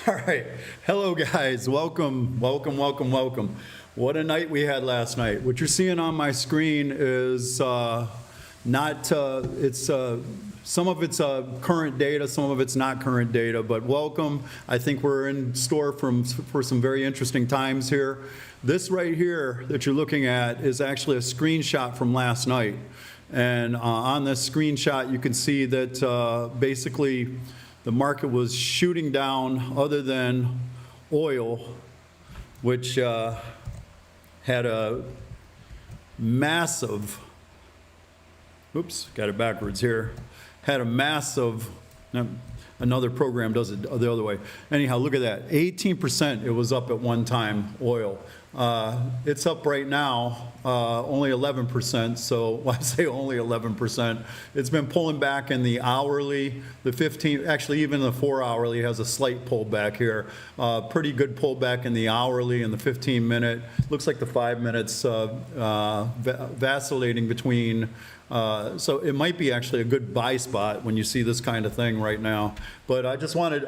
All right. Hello, guys. Welcome, welcome, welcome, welcome. What a night we had last night. What you're seeing on my screen is some of it's current data, some of it's not current data, but welcome. I think we're in store for some very interesting times here. This right here that you're looking at is actually a screenshot from last night. And on this screenshot, you can see that basically the market was shooting down other than oil, which had a massive, oops, got it backwards here, had a massive, another program does it the other way. Anyhow, look at that, 18% it was up at one time, oil. It's up right now, only 11%, so I say only 11%. It's been pulling back in the hourly, the 15, actually even the 4 hourly has a slight pullback here. Pretty good pullback in the hourly and the 15 minute. Looks like the 5 minutes vacillating between, so it might be actually a good buy spot when you see this kind of thing right now. But I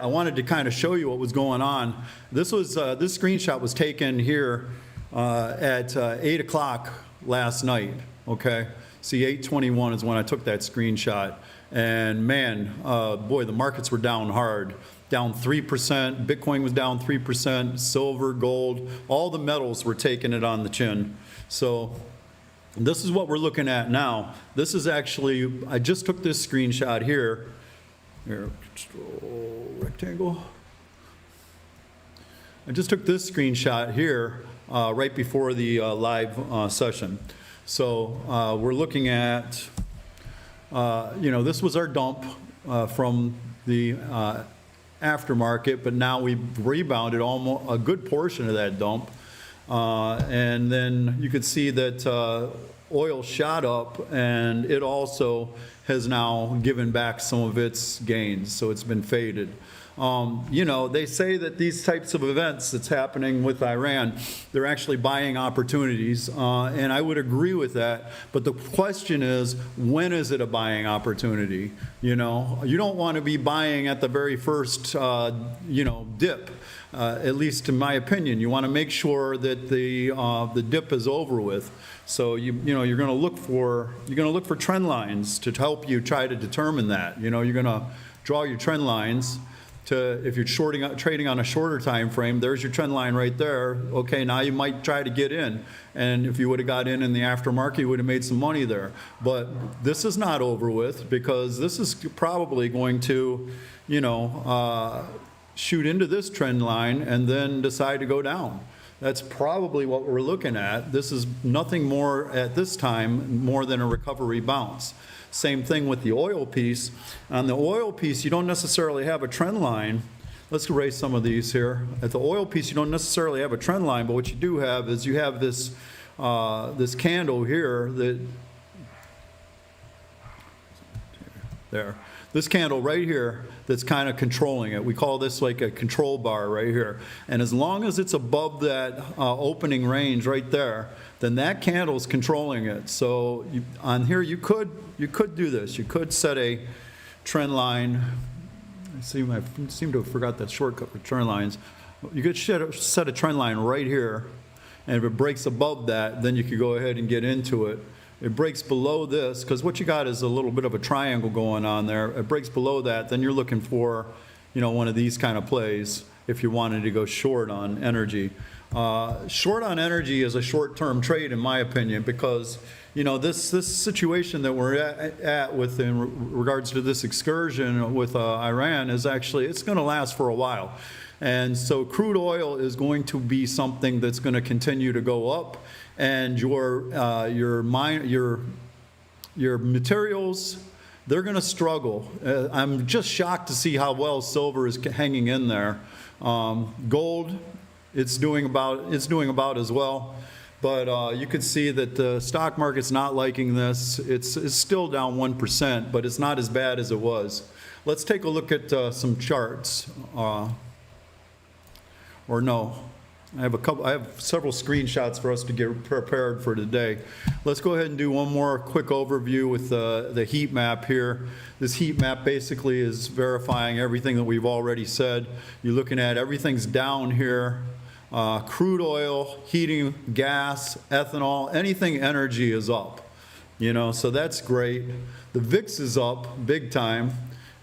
wanted to kind of show you what was going on. This screenshot was taken here at 8 o'clock last night, okay? See, 8:21 is when I took that screenshot. And man, boy, the markets were down hard. Down 3%, Bitcoin was down 3%, silver, gold, all the metals were taking it on the chin. So this is what we're looking at now. This is actually, I just took this screenshot here. Here, control rectangle. I just took this screenshot here right before the live session. So we're looking at, this was our dump from the aftermarket, but now we've rebounded almost a good portion of that dump. And then you could see that oil shot up, and it also has now given back some of its gains, so it's been faded. They say that these types of events that's happening with Iran, they're actually buying opportunities, and I would agree with that. But the question is, when is it a buying opportunity? You don't want to be buying at the very first, dip. At least in my opinion, you want to make sure that the dip is over with. So you're going to look for trend lines to help you try to determine that. You're going to draw your trend lines. If you're trading on a shorter time frame, there's your trend line right there. Okay, now you might try to get in, and if you would have got in the aftermarket, you would have made some money there. But this is not over with, because this is probably going to, shoot into this trend line and then decide to go down. That's probably what we're looking at. This is nothing more at this time more than a recovery bounce. Same thing with the oil piece. On the oil piece, you don't necessarily have a trend line. Let's erase some of these here. At the oil piece, you don't necessarily have a trend line, but what you do have is you have this this candle here there. This candle right here that's kind of controlling it. We call this like a control bar right here. And as long as it's above that opening range right there, then that candle is controlling it. So on here, you could do this. You could set a trend line. I seem to have forgot that shortcut for trend lines. You could set a trend line right here, and if it breaks above that, then you could go ahead and get into it. It breaks below this, because what you got is a little bit of a triangle going on there. It breaks below that, then you're looking for, one of these kind of plays if you wanted to go short on energy. Short on energy is a short-term trade, in my opinion, because this situation that we're at with in regards to this excursion with Iran is actually, it's going to last for a while. And so crude oil is going to be something that's going to continue to go up, and your materials, they're going to struggle. I'm just shocked to see how well silver is hanging in there. Gold, it's doing about as well. But you can see that the stock market's not liking this. It's still down 1%, but it's not as bad as it was. Let's take a look at some charts. Or no. I have several screenshots for us to get prepared for today. Let's go ahead and do one more quick overview with the heat map here. This heat map basically is verifying everything that we've already said. You're looking at everything's down here. Crude oil, heating, gas, ethanol, anything energy is up. So that's great. The VIX is up big time,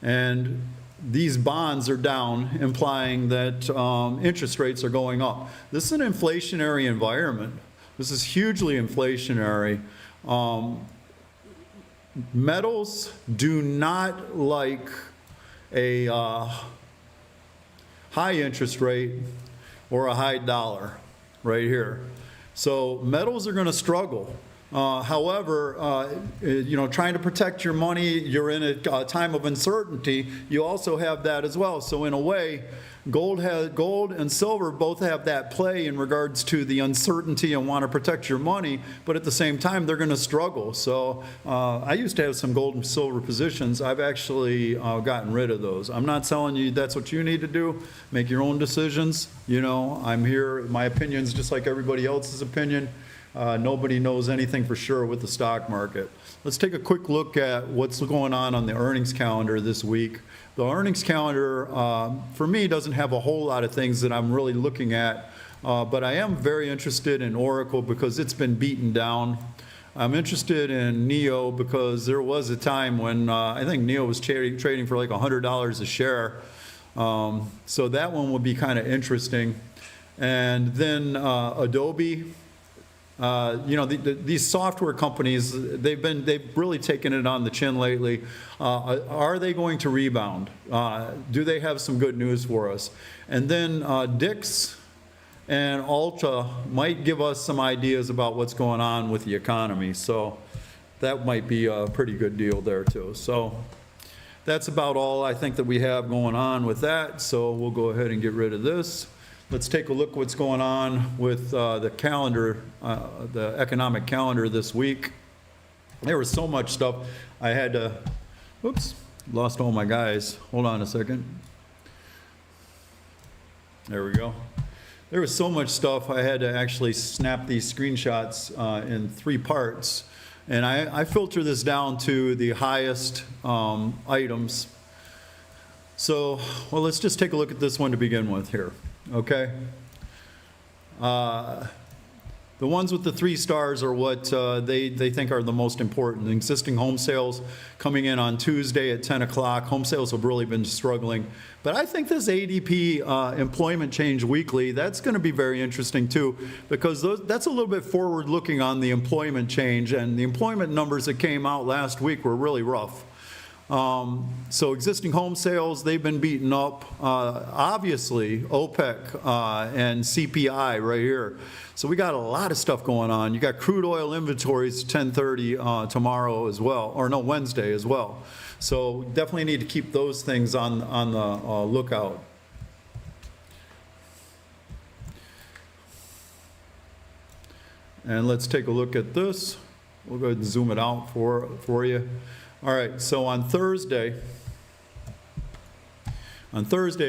and these bonds are down, implying that interest rates are going up. This is an inflationary environment. This is hugely inflationary. Metals do not like a high interest rate or a high dollar right here. So metals are going to struggle. However, trying to protect your money, you're in a time of uncertainty. You also have that as well. So in a way, gold and silver both have that play in regards to the uncertainty and want to protect your money, but at the same time, they're going to struggle. So I used to have some gold and silver positions. I've actually gotten rid of those. I'm not telling you that's what you need to do. Make your own decisions. I'm here. My opinion's just like everybody else's opinion. Nobody knows anything for sure with the stock market. Let's take a quick look at what's going on the earnings calendar this week. The earnings calendar, for me, doesn't have a whole lot of things that I'm really looking at, but I am very interested in Oracle because it's been beaten down. I'm interested in NEO because there was a time when I think NEO was trading for like $100 a share. So that one would be kind of interesting. And then Adobe. These software companies, they've really taken it on the chin lately. Are they going to rebound? Do they have some good news for us? And then Dix and Alta might give us some ideas about what's going on with the economy. So that might be a pretty good deal there too. So that's about all I think that we have going on with that. So we'll go ahead and get rid of this. Let's take a look what's going on with the calendar, the economic calendar this week. There was so much stuff. I had to, oops, lost all my guys. Hold on a second. There we go. There was so much stuff. I had to actually snap these screenshots in 3 parts. And I filter this down to the highest items. So, well, let's just take a look at this one to begin with here. Okay. The ones with the 3 stars are what they think are the most important. The existing home sales coming in on Tuesday at 10 o'clock. Home sales have really been struggling. But I think this ADP employment change weekly, that's going to be very interesting too, because that's a little bit forward looking on the employment change. And the employment numbers that came out last week were really rough. So existing home sales, they've been beaten up. Obviously, OPEC and CPI right here. So we got a lot of stuff going on. You got crude oil inventories 10:30 tomorrow as well, or no, Wednesday as well. So definitely need to keep those things on the lookout. And let's take a look at this. We'll go ahead and zoom it out for you. All right, so on Thursday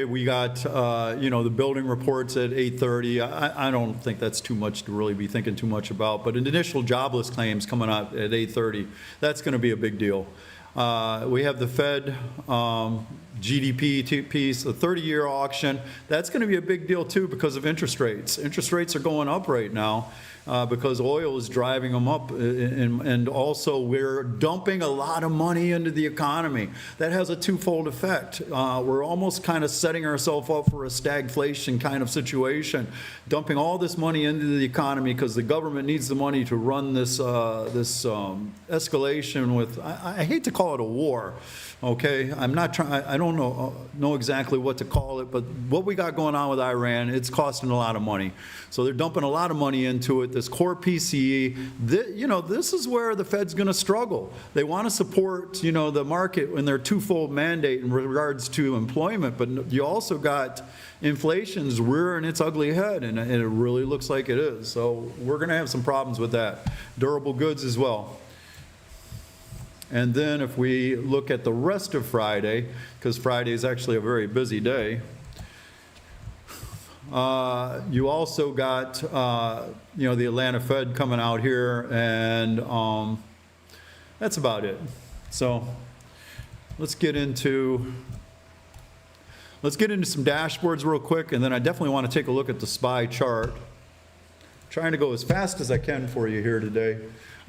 we got, the building reports at 8:30. I don't think that's too much to really be thinking too much about, but an initial jobless claims coming out at 8:30. That's going to be a big deal. We have the Fed GDP piece, the 30-year auction. That's going to be a big deal too because of interest rates. Interest rates are going up right now. Because oil is driving them up, and also we're dumping a lot of money into the economy. That has a twofold effect. We're almost kind of setting ourselves up for a stagflation kind of situation, dumping all this money into the economy because the government needs the money to run this escalation with, I hate to call it a war. Okay, I'm not trying. I don't know exactly what to call it, but what we got going on with Iran, it's costing a lot of money. So they're dumping a lot of money into it. This core PCE, this is where the Fed's going to struggle. They want to support, the market in their twofold mandate in regards to employment, but you also got inflation's rearing its ugly head, and it really looks like it is. So we're going to have some problems with that. Durable goods as well. And then if we look at the rest of Friday, because Friday is actually a very busy day, You also got, you know, the Atlanta Fed coming out here, and that's about it. So let's get into some dashboards real quick, and then I definitely want to take a look at the SPY chart. Trying to go as fast as I can for you here today.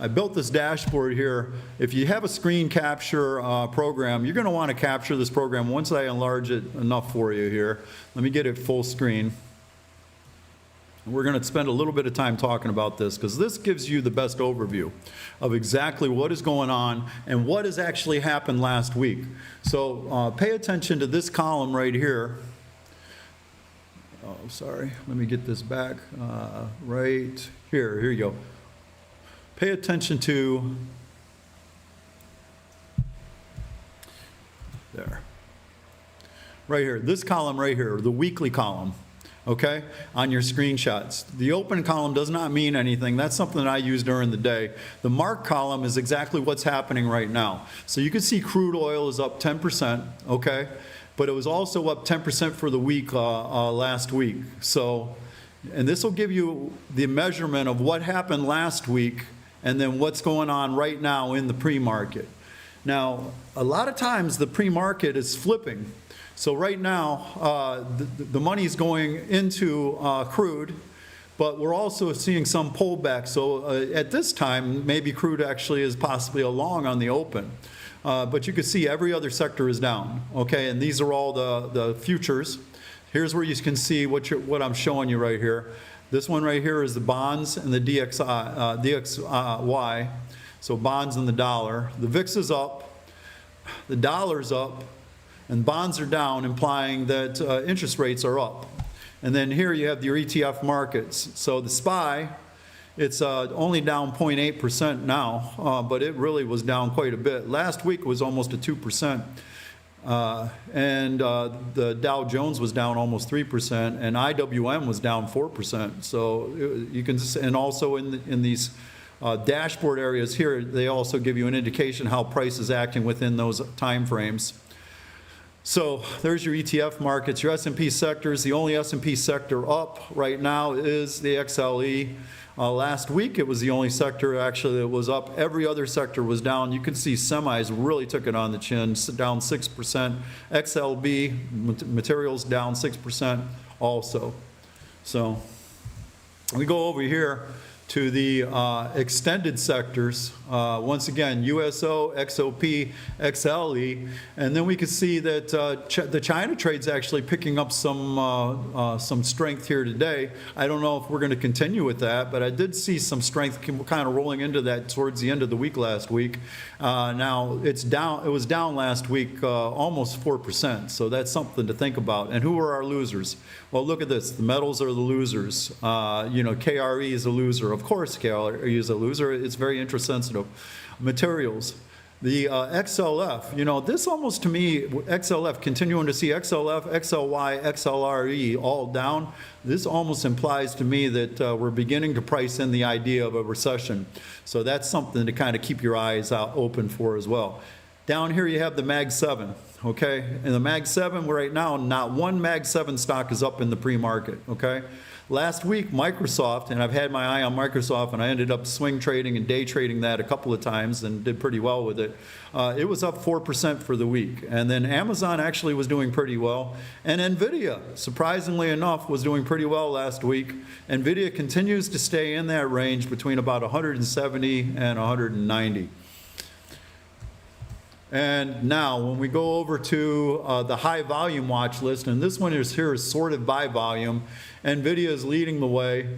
I built this dashboard here. If you have a screen capture program, you're going to want to capture this program once I enlarge it enough for you here. Let me get it full screen. And we're going to spend a little bit of time talking about this because this gives you the best overview of exactly what is going on and what has actually happened last week. So pay attention to this column right here. Oh, sorry. Let me get this back. Right here. Here you go. Pay attention to there. Right here. This column right here, the weekly column. Okay, on your screenshots. The open column does not mean anything. That's something that I use during the day. The mark column is exactly what's happening right now. So you can see crude oil is up 10%, okay? But it was also up 10% for the week last week. So, and this will give you the measurement of what happened last week and then what's going on right now in the pre-market. Now, a lot of times the pre-market is flipping. So right now, the money's going into crude, but we're also seeing some pullback. So at this time, maybe crude actually is possibly a long on the open. But you can see every other sector is down, okay? And these are all the futures. Here's where you can see what I'm showing you right here. This one right here is the bonds and the DXY. So bonds and the dollar. The VIX is up, the dollar's up, and bonds are down, implying that interest rates are up. And then here you have your ETF markets. So the SPY, it's only down 0.8% now, but it really was down quite a bit. Last week was almost a 2%. And the Dow Jones was down almost 3%, and IWM was down 4%. So you can, and also in these dashboard areas here, they also give you an indication how price is acting within those time frames. So there's your ETF markets, your S&P sectors. The only S&P sector up right now is the XLE. Last week it was the only sector actually that was up. Every other sector was down. You can see semis really took it on the chin, down 6%. XLB, materials down 6% also. So we go over here to the extended sectors. Once again, USO, XOP, XLE, and then we can see that the China trade's actually picking up some strength here today. I don't know if we're going to continue with that, but I did see some strength kind of rolling into that towards the end of the week last week. Now it's down. It was down last week almost 4%, so that's something to think about. And who are our losers? Well, look at this. The metals are the losers. You know, KRE is a loser. Of course, KRE is a loser. It's very interest sensitive. Materials. The XLF, you know, this almost to me, XLF, continuing to see XLF, XLY, XLRE all down, this almost implies to me that we're beginning to price in the idea of a recession. So that's something to kind of keep your eyes out open for as well. Down here you have the Mag 7, okay? In the Mag 7, right now, not one Mag 7 stock is up in the pre-market, okay? Last week, Microsoft, and I've had my eye on Microsoft, and I ended up swing trading and day trading that a couple of times and did pretty well with it. It was up 4% for the week. And then Amazon actually was doing pretty well. And NVIDIA, surprisingly enough, was doing pretty well last week. NVIDIA continues to stay in that range between about 170 and 190. And now, when we go over to the high volume watch list, and this one is here is sorted by volume, NVIDIA is leading the way.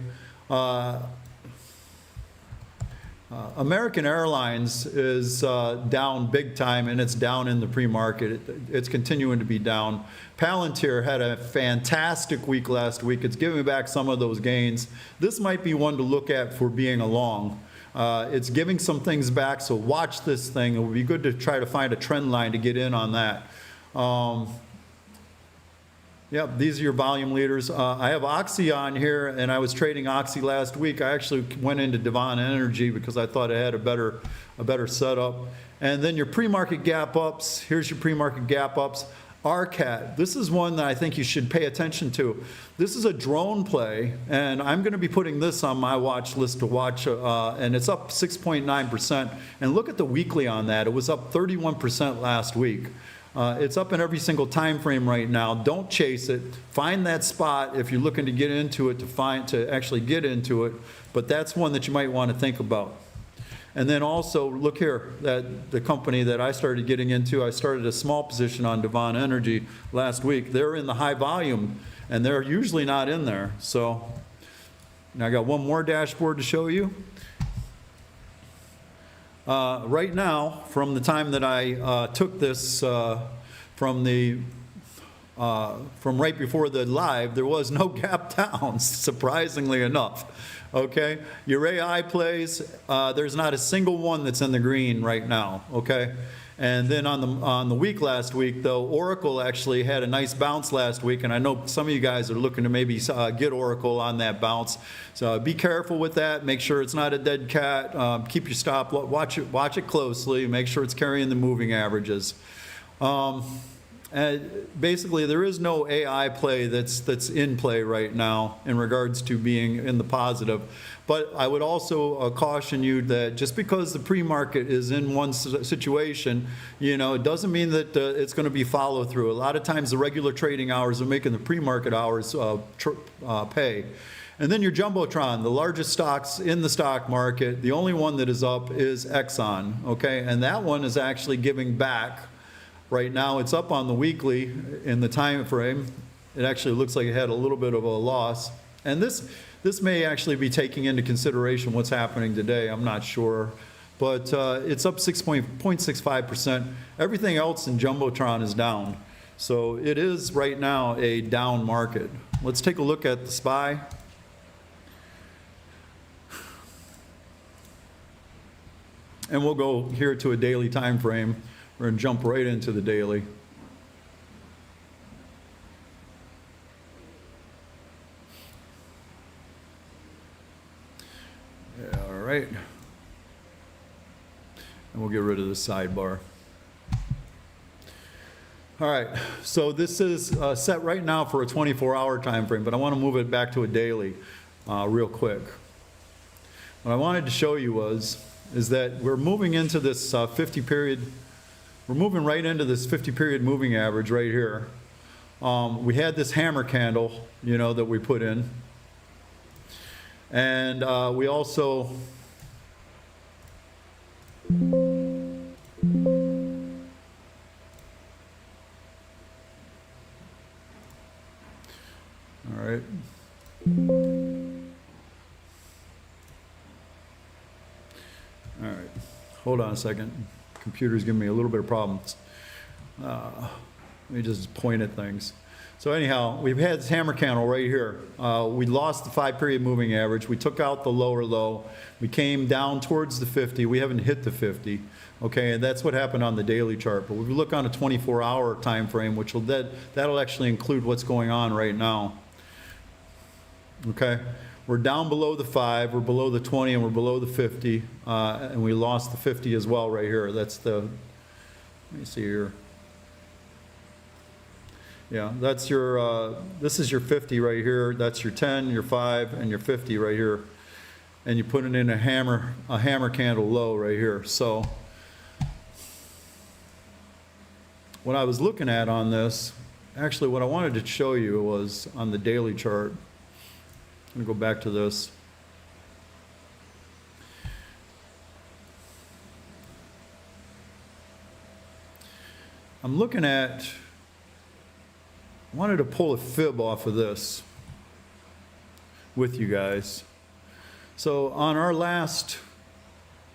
American Airlines is down big time, and it's down in the pre-market. It's continuing to be down. Palantir had a fantastic week last week. It's giving back some of those gains. This might be one to look at for being a long. It's giving some things back, so watch this thing. It would be good to try to find a trend line to get in on that. Yep, these are your volume leaders. I have Oxy on here, and I was trading Oxy last week. I actually went into Devon Energy because I thought it had a better setup. And then your pre-market gap ups. Here's your pre-market gap ups. RCAT, this is one that I think you should pay attention to. This is a drone play, and I'm going to be putting this on my watch list to watch, and it's up 6.9%. And look at the weekly on that. It was up 31% last week. It's up in every single time frame right now. Don't chase it. Find that spot if you're looking to get into it, to actually get into it. But that's one that you might want to think about. And then also, look here, that the company that I started getting into, I started a small position on Devon Energy last week. They're in the high volume, and they're usually not in there. So now I got one more dashboard to show you. Right now, from the time that I took this from right before the live, there was no gap down, surprisingly enough. Okay, your AI plays, there's not a single one that's in the green right now. Okay, and then on the week last week, though, Oracle actually had a nice bounce last week, and I know some of you guys are looking to maybe get Oracle on that bounce. So be careful with that. Make sure it's not a dead cat. Keep your stop. Watch it closely. Make sure it's carrying the moving averages. And basically, there is no AI play that's in play right now in regards to being in the positive. But I would also caution you that just because the pre-market is in one situation, you know, it doesn't mean that it's going to be follow through. A lot of times, the regular trading hours are making the pre-market hours pay. And then your Jumbotron, the largest stocks in the stock market, the only one that is up is Exxon, okay? And that one is actually giving back. Right now, it's up on the weekly in the time frame. It actually looks like it had a little bit of a loss. And this may actually be taking into consideration what's happening today. I'm not sure. But it's up 0.65%. Everything else in Jumbotron is down. So it is right now a down market. Let's take a look at the SPY. And we'll go here to a daily time frame. We're going to jump right into the daily. Yeah, all right. And we'll get rid of the sidebar. All right, so this is set right now for a 24-hour time frame, but I want to move it back to a daily real quick. What I wanted to show you is that we're moving into this 50-period. We're moving right into this 50-period moving average right here. We had this hammer candle, you know, that we put in. And we also... All right. All right. Hold on a second. Computer's giving me a little bit of problems. Let me just point at things. So anyhow, we've had this hammer candle right here. We lost the 5-period moving average. We took out the lower low. We came down towards the 50. We haven't hit the 50. Okay, and that's what happened on the daily chart. But if we look on a 24-hour time frame, which that'll actually include what's going on right now. Okay. We're down below the 5, we're below the 20, and we're below the 50, and we lost the 50 as well right here. That's the, let me see here. Yeah, that's your, this is your 50 right here. That's your 10, your 5, and your 50 right here. And you put it in a hammer candle low right here. So what I was looking at on this, actually what I wanted to show you was on the daily chart. I'm going to go back to this. I'm looking at, I wanted to pull a fib off of this with you guys. So on our last,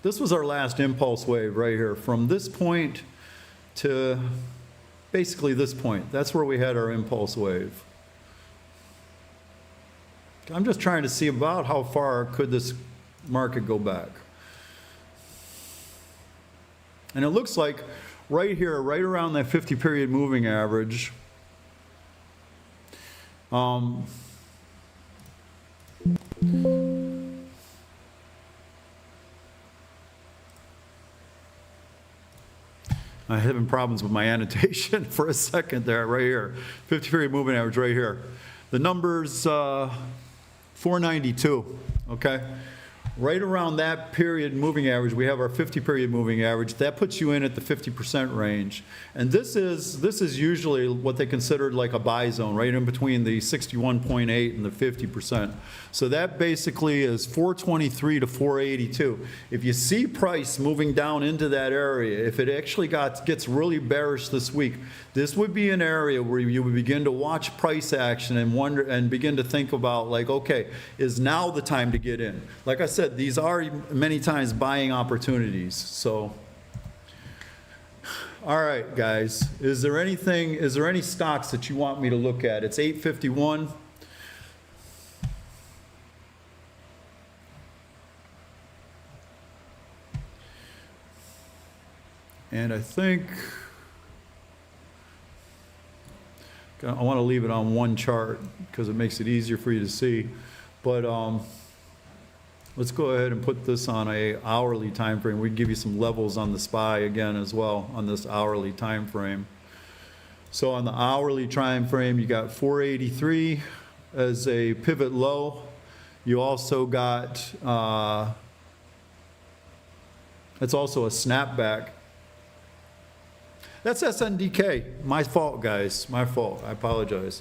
this was our last impulse wave right here. From this point to basically this point. That's where we had our impulse wave. I'm just trying to see about how far could this market go back. And it looks like right here, right around that 50-period moving average, I'm having problems with my annotation for a second there, right here. 50-period moving average right here. The number's 492, okay? Right around that period moving average, we have our 50-period moving average. That puts you in at the 50% range. And this is usually what they consider like a buy zone, right in between the 61.8 and the 50%. So that basically is 423 to 482. If you see price moving down into that area, if it actually gets really bearish this week, this would be an area where you would begin to watch price action and wonder and begin to think about like, okay, is now the time to get in? Like I said, these are many times buying opportunities. So, all right, guys, is there any stocks that you want me to look at? It's 8:51. And I think I want to leave it on one chart because it makes it easier for you to see. But let's go ahead and put this on a hourly time frame. We can give you some levels on the SPY again as well on this hourly time frame. So on the hourly time frame, you got 483 as a pivot low. You also got, it's also a snapback. That's SNDK. My fault, guys. My fault. I apologize.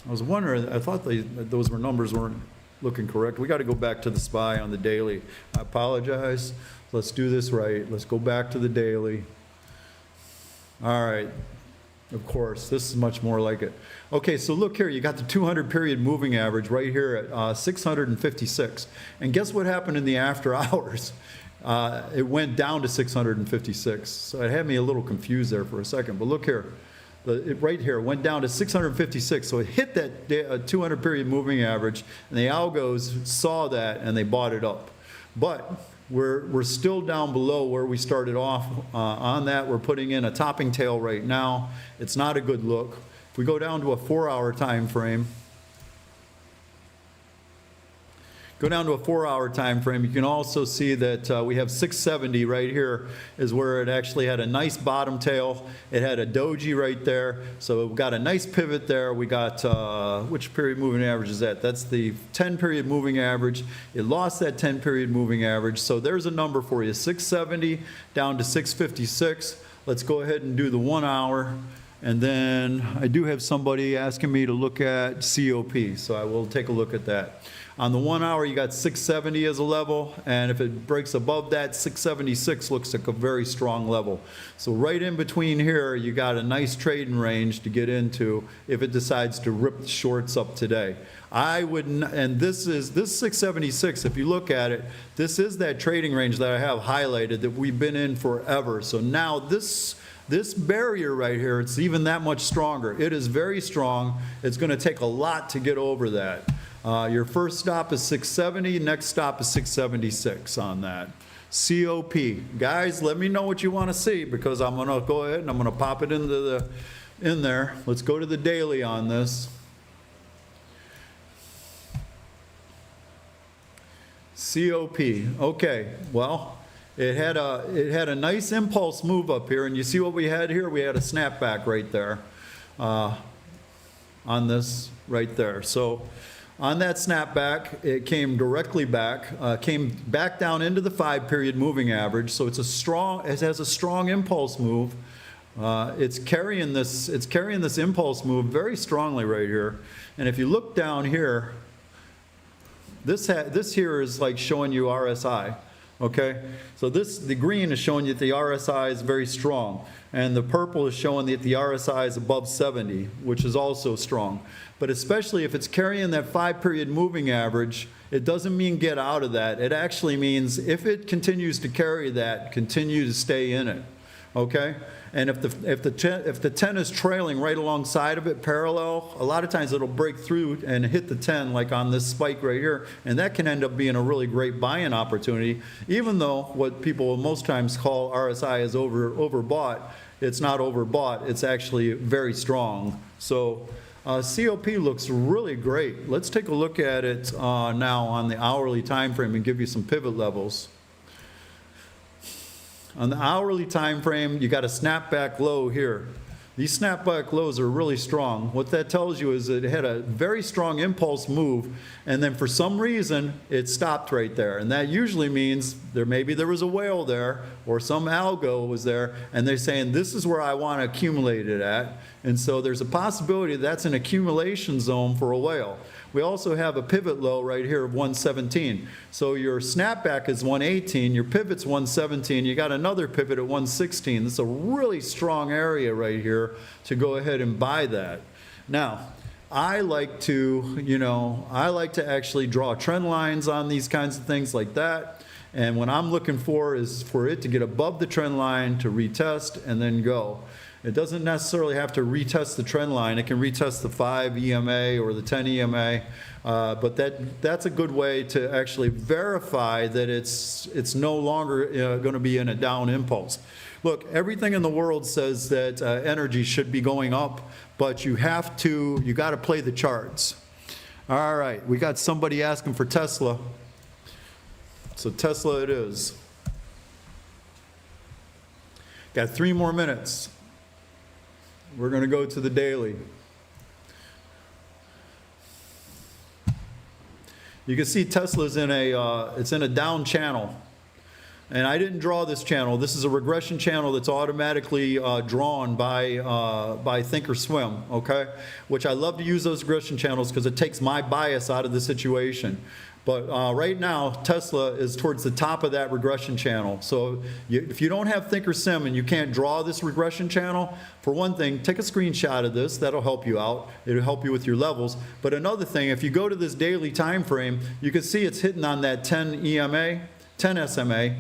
I was wondering, I thought those numbers weren't looking correct. We got to go back to the SPY on the daily. I apologize. Let's do this right. Let's go back to the daily. All right. Of course, this is much more like it. Okay, so look here. You got the 200-period moving average right here at 656. And guess what happened in the after hours? It went down to 656. So it had me a little confused there for a second. But look here. Right here, it went down to 656. So it hit that 200-period moving average, and the algos saw that, and they bought it up. But we're still down below where we started off on that. We're putting in a topping tail right now. It's not a good look. If we go down to a 4-hour time frame, go down to a 4-hour time frame, you can also see that we have 670 right here is where it actually had a nice bottom tail. It had a doji right there, so we got a nice pivot there. We got, which period moving average is that? That's the 10-period moving average. It lost that 10-period moving average, so there's a number for you, 670 down to 656. Let's go ahead and do the 1 hour. And then I do have somebody asking me to look at COP, so I will take a look at that. On the 1 hour, you got 670 as a level, and if it breaks above that, 676 looks like a very strong level. So right in between here, you got a nice trading range to get into if it decides to rip the shorts up today. I wouldn't, and this 676, if you look at it, this is that trading range that I have highlighted that we've been in forever. So now this barrier right here, it's even that much stronger. It is very strong. It's going to take a lot to get over that. Your first stop is 670, next stop is 676 on that. COP. Guys, let me know what you want to see because I'm going to go ahead and I'm going to pop it into in there. Let's go to the daily on this. COP. Okay, well, it had a nice impulse move up here, and you see what we had here? We had a snapback right there on this right there. So on that snapback, it came directly back, came back down into the 5-period moving average. So it has a strong impulse move. It's carrying this impulse move very strongly right here. And if you look down here, this here is like showing you RSI. Okay, so the green is showing you that the RSI is very strong, and the purple is showing that the RSI is above 70, which is also strong. But especially if it's carrying that 5-period moving average, it doesn't mean get out of that. It actually means if it continues to carry that, continue to stay in it. Okay, and if the 10 is trailing right alongside of it, parallel, a lot of times it'll break through and hit the 10 like on this spike right here, and that can end up being a really great buy-in opportunity, even though what people most times call RSI is overbought. It's not overbought, it's actually very strong. So COP looks really great. Let's take a look at it now on the hourly time frame and give you some pivot levels. On the hourly time frame, you got a snapback low here. These snapback lows are really strong. What that tells you is it had a very strong impulse move, and then for some reason, it stopped right there. And that usually means maybe there was a whale there, or some algo was there, and they're saying, this is where I want to accumulate it at. And so there's a possibility that's an accumulation zone for a whale. We also have a pivot low right here of 117. So your snapback is 118, your pivot's 117, you got another pivot at 116. This is a really strong area right here to go ahead and buy that. Now, I like to actually draw trend lines on these kinds of things like that. And what I'm looking for is for it to get above the trend line, to retest, and then go. It doesn't necessarily have to retest the trend line. It can retest the 5 EMA or the 10 EMA, but that's a good way to actually verify that it's no longer going to be in a down impulse. Look, everything in the world says that energy should be going up, but you got to play the charts. All right, we got somebody asking for Tesla. So Tesla it is. Got 3 more minutes. We're going to go to the daily. You can see Tesla's in a down channel. And I didn't draw this channel. This is a regression channel that's automatically drawn by Thinkorswim, okay? Which I love to use those regression channels because it takes my bias out of the situation. But right now, Tesla is towards the top of that regression channel. So if you don't have Thinkorswim and you can't draw this regression channel, for one thing, take a screenshot of this. That'll help you out. It'll help you with your levels. But another thing, if you go to this daily time frame, you can see it's hitting on that 10 EMA, 10 SMA,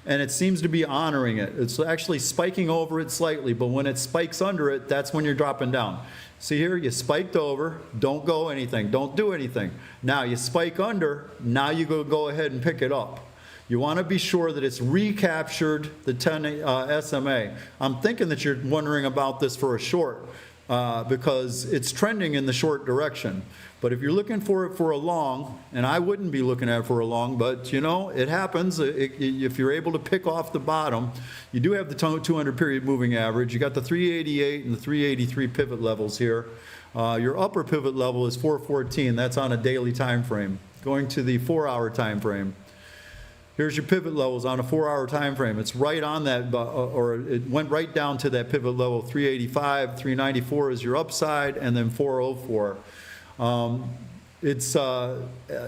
and it seems to be honoring it. It's actually spiking over it slightly, but when it spikes under it, that's when you're dropping down. See here, you spiked over, don't go anything, don't do anything. Now you spike under, now you go ahead and pick it up. You want to be sure that it's recaptured the 10 SMA. I'm thinking that you're wondering about this for a short because it's trending in the short direction. But if you're looking for it for a long, and I wouldn't be looking at it for a long, but you know, it happens. If you're able to pick off the bottom, you do have the 200 period moving average. You got the 388 and the 383 pivot levels here. Your upper pivot level is 414. That's on a daily time frame. Going to the 4-hour time frame. Here's your pivot levels on a 4-hour time frame. It's right on that, or it went right down to that pivot level. 385, 394 is your upside, and then 404.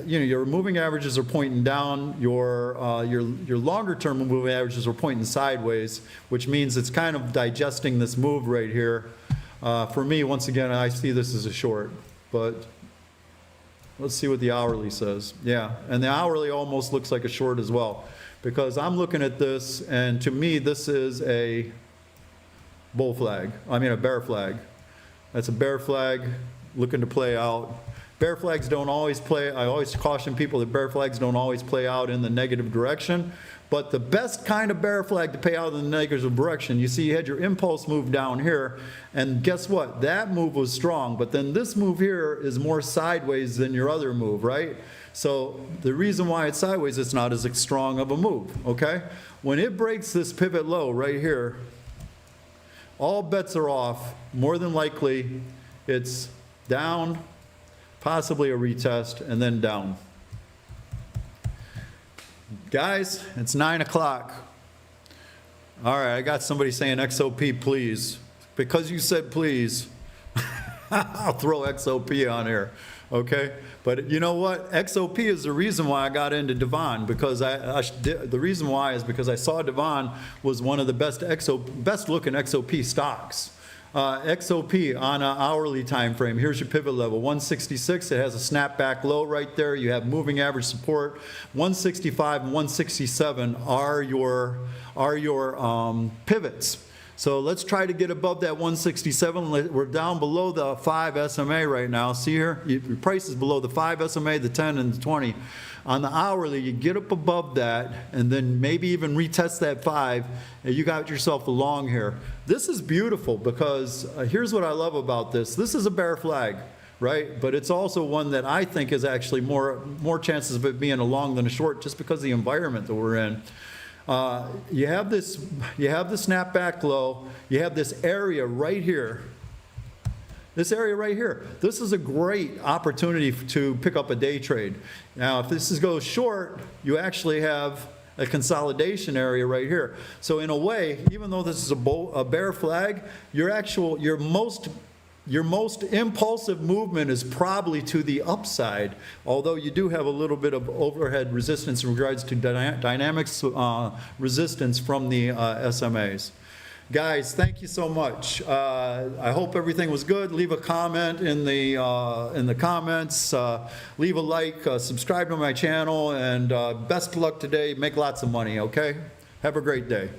Your moving averages are pointing down. Your longer term moving averages are pointing sideways, which means it's kind of digesting this move right here. For me, once again, I see this as a short, but let's see what the hourly says. Yeah, and the hourly almost looks like a short as well, because I'm looking at this, and to me, this is a bull flag. I mean, a bear flag. That's a bear flag looking to play out. Bear flags don't always play. I always caution people that bear flags don't always play out in the negative direction. But the best kind of bear flag to play out in the negative direction, you see you had your impulse move down here, and guess what? That move was strong, but then this move here is more sideways than your other move, right? So the reason why it's sideways, it's not as strong of a move, okay? When it breaks this pivot low right here, all bets are off. More than likely, it's down, possibly a retest, and then down. Guys, it's 9 o'clock. All right, I got somebody saying XOP, please. Because you said please, I'll throw XOP on here, okay? But you know what? XOP is the reason why I got into Devon, because the reason why is because I saw Devon was one of the best looking XOP stocks. XOP on an hourly time frame. Here's your pivot level, 166. It has a snapback low right there. You have moving average support. 165 and 167 are your pivots. So let's try to get above that 167. We're down below the 5 SMA right now. See here? Your price is below the 5 SMA, the 10, and the 20. On the hourly, you get up above that, and then maybe even retest that 5, and you got yourself a long here. This is beautiful because here's what I love about this. This is a bear flag, right? But it's also one that I think is actually more chances of it being a long than a short just because of the environment that we're in. You have the snapback low, you have this area right here. This area right here. This is a great opportunity to pick up a day trade. Now, if this goes short, you actually have a consolidation area right here. So in a way, even though this is a bear flag, your most impulsive movement is probably to the upside, although you do have a little bit of overhead resistance in regards to dynamics resistance from the SMAs. Guys, thank you so much. I hope everything was good. Leave a comment in the comments. Leave a like. Subscribe to my channel. And best of luck today. Make lots of money, okay? Have a great day.